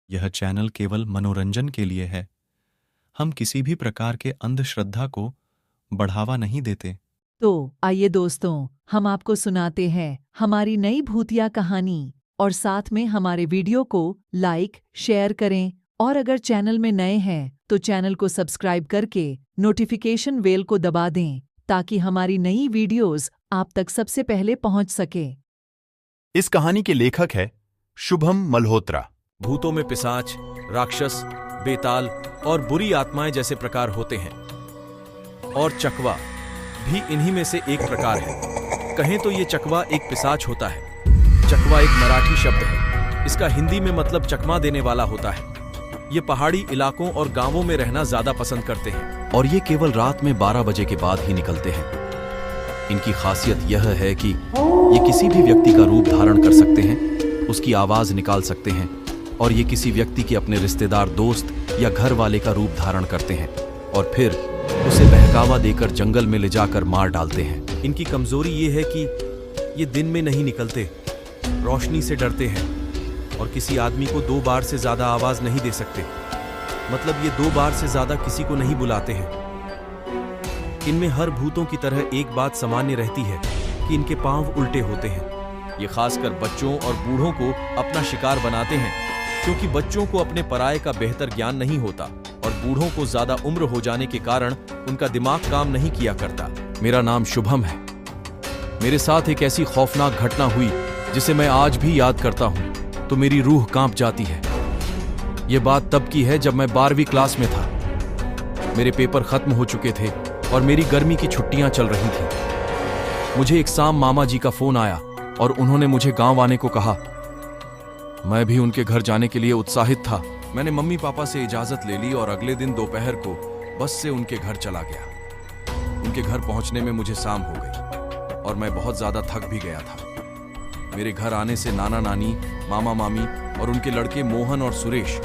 यह चैनल केवल मनोरंजन के लिए है। हम किसी भी प्रकार के अंधश्रद्धा को बढ़ावा नहीं देते। तो आइए दोस्तों, हम आपको सुनाते हैं हमारी नई भूतिया कहानी, और साथ में हमारे वीडियो को लाइक शेयर करें, और अगर चैनल में नए हैं तो चैनल को सब्सक्राइब करके नोटिफिकेशन बेल को दबा दें, ताकि हमारी नई वीडियोस आप तक सबसे पहले पहुंच सके। इस कहानी के लेखक है शुभम मल्होत्रा। भूतों में पिशाच, राक्षस, बेताल और बुरी आत्माएं जैसे प्रकार होते हैं, और चकवा भी इन्हीं में से एक प्रकार है। कहें तो ये चकवा एक पिशाच होता है। चकवा एक मराठी शब्द है। इसका हिंदी में मतलब चकमा देने वाला होता है। ये पहाड़ी इलाकों और गांवों में रहना ज्यादा पसंद करते हैं, और ये केवल रात में 12 बजे के बाद ही निकलते हैं। इनकी खासियत यह है कि ये किसी भी व्यक्ति का रूप धारण कर सकते हैं, उसकी आवाज निकाल सकते हैं, और ये किसी व्यक्ति के अपने रिश्तेदार, दोस्त या घर वाले का रूप धारण करते हैं, और फिर उसे बहकावा देकर जंगल में ले जाकर मार डालते हैं। इनकी कमजोरी ये है कि ये दिन में नहीं निकलते, रोशनी से डरते हैं, और किसी आदमी को 2 बार से ज्यादा आवाज नहीं दे सकते। मतलब ये 2 बार से ज्यादा किसी को नहीं बुलाते हैं। इनमें हर भूतों की तरह एक बात सामान्य रहती है कि इनके पांव उल्टे होते हैं। ये खासकर बच्चों और बूढ़ों को अपना शिकार बनाते हैं, क्योंकि बच्चों को अपने पराये का बेहतर ज्ञान नहीं होता, और बूढ़ों को ज्यादा उम्र हो जाने के कारण उनका दिमाग काम नहीं किया करता। मेरा नाम शुभम है। मेरे साथ एक ऐसी खौफनाक घटना हुई जिसे मैं आज भी याद करता हूं तो मेरी रूह कांप जाती है। यह बात तब की है जब मैं 12वीं क्लास में था। मेरे पेपर खत्म हो चुके थे और मेरी गर्मी की छुट्टियां चल रही थी। मुझे एक शाम मामा जी का फोन आया और उन्होंने मुझे गांव आने को कहा। मैं भी उनके घर जाने के लिए उत्साहित था। मैंने मम्मी पापा से इजाजत ले ली और अगले दिन दोपहर को बस से उनके घर चला गया। उनके घर पहुंचने में मुझे शाम हो गई और मैं बहुत ज्यादा थक भी गया था। मेरे घर आने से नाना नानी, मामा मामी और उनके लड़के मोहन और सुरेश,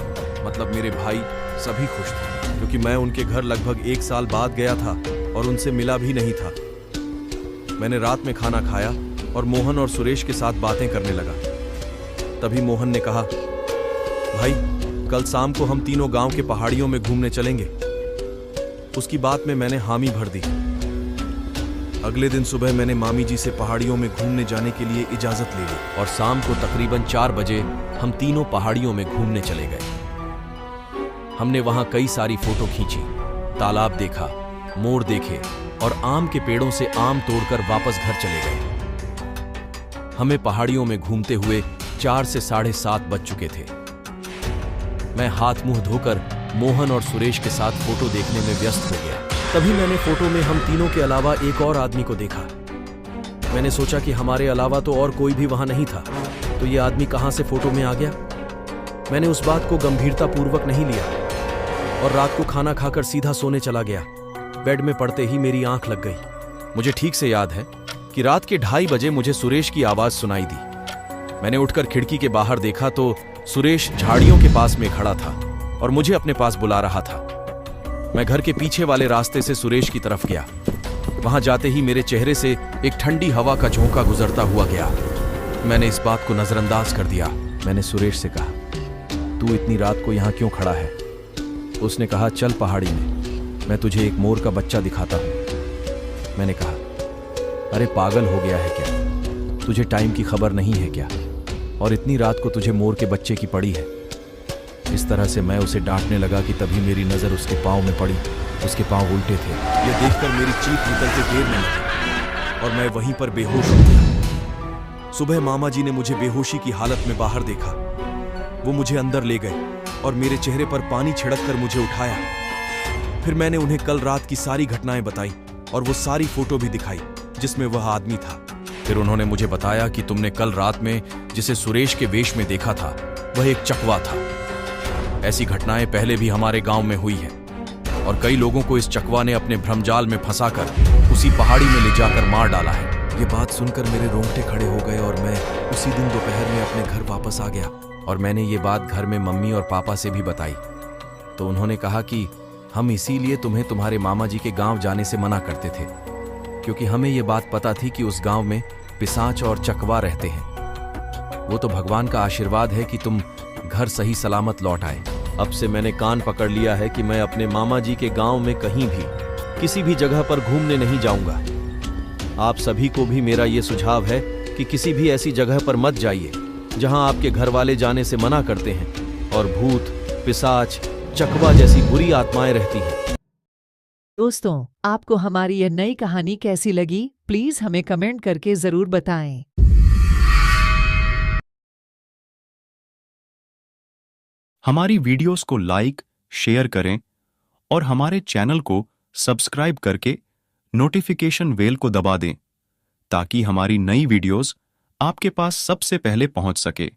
मतलब मेरे भाई, सभी खुश थे, क्योंकि मैं उनके घर लगभग 1 साल बाद गया था और उनसे मिला भी नहीं था। मैंने रात में खाना खाया और मोहन और सुरेश के साथ बातें करने लगा। तभी मोहन ने कहा, भाई कल शाम को हम तीनों गांव के पहाड़ियों में घूमने चलेंगे। उसकी बात में मैंने हामी भर दी। अगले दिन सुबह मैंने मामी जी से पहाड़ियों में घूमने जाने के लिए इजाजत ले ली और शाम को तकरीबन 4 बजे हम तीनों पहाड़ियों में घूमने चले गए। हमने वहां कई सारी फोटो खींची, तालाब देखा, मोर देखे और आम के पेड़ों से आम तोड़कर वापस घर चले गए। हमें पहाड़ियों में घूमते हुए 4 से 7:30 बज चुके थे। मैं हाथ मुंह धोकर मोहन और सुरेश के साथ फोटो देखने में व्यस्त हो गया। तभी मैंने फोटो में हम तीनों के अलावा एक और आदमी को देखा। मैंने सोचा कि हमारे अलावा तो और कोई भी वहां नहीं था, तो ये आदमी कहां से फोटो में आ गया। मैंने उस बात को गंभीरता पूर्वक नहीं लिया और रात को खाना खाकर सीधा सोने चला गया। बेड में पड़ते ही मेरी आंख लग गई। मुझे ठीक से याद है कि रात के 2:30 बजे मुझे सुरेश की आवाज सुनाई दी। मैंने उठकर खिड़की के बाहर देखा तो सुरेश झाड़ियों के पास में खड़ा था और मुझे अपने पास बुला रहा था। मैं घर के पीछे वाले रास्ते से सुरेश की तरफ गया। वहां जाते ही मेरे चेहरे से एक ठंडी हवा का झोंका गुजरता हुआ गया। मैंने इस बात को नजरअंदाज कर दिया। मैंने सुरेश से कहा, तू इतनी रात को यहाँ क्यों खड़ा है? उसने कहा, चल पहाड़ी में, मैं तुझे एक मोर का बच्चा दिखाता हूँ। मैंने कहा, अरे पागल हो गया है क्या? तुझे टाइम की खबर नहीं है क्या? और इतनी रात को तुझे मोर के बच्चे की पड़ी है? इस तरह से मैं उसे डांटने लगा कि तभी मेरी नजर उसके पांव में पड़ी। उसके पांव उल्टे थे। यह देखकर मेरी चीख निकलते देर नहीं लगी और मैं वहीं पर बेहोश हो गया। सुबह मामा जी ने मुझे बेहोशी की हालत में बाहर देखा। वो मुझे अंदर ले गए और मेरे चेहरे पर पानी छिड़ककर मुझे उठाया। फिर मैंने उन्हें कल रात की सारी घटनाएं बताई और वो सारी फोटो भी दिखाई जिसमें वह आदमी था। फिर उन्होंने मुझे बताया कि तुमने कल रात में जिसे सुरेश के वेश में देखा था वह एक चकवा था। ऐसी घटनाएं पहले भी हमारे गांव में हुई हैं और कई लोगों को इस चकवा ने अपने भ्रमजाल में फंसाकर उसी पहाड़ी में ले जाकर मार डाला है। ये बात सुनकर मेरे रोंगटे खड़े हो गए और मैं उसी दिन दोपहर में अपने घर वापस आ गया और मैंने ये बात घर में मम्मी और पापा से भी बताई। तो उन्होंने कहा कि हम इसीलिए तुम्हें तुम्हारे मामा जी के गांव जाने से मना करते थे, क्योंकि हमें ये बात पता थी कि उस गांव में पिशाच और चकवा रहते हैं। वो तो भगवान का आशीर्वाद है कि तुम घर सही सलामत लौट आए। अब से मैंने कान पकड़ लिया है कि मैं अपने मामा जी के गांव में कहीं भी किसी भी जगह पर घूमने नहीं जाऊंगा। आप सभी को भी मेरा ये सुझाव है कि किसी भी ऐसी जगह पर मत जाइए जहां आपके घर वाले जाने से मना करते हैं और भूत, पिशाच, चकवा जैसी बुरी आत्माएं रहती हैं। दोस्तों, आपको हमारी यह नई कहानी कैसी लगी? प्लीज हमें कमेंट करके जरूर बताएं। हमारी वीडियोस को लाइक, शेयर करें और हमारे चैनल को सब्सक्राइब करके नोटिफिकेशन बेल को दबा दें ताकि हमारी नई वीडियोस आपके पास सबसे पहले पहुंच सके।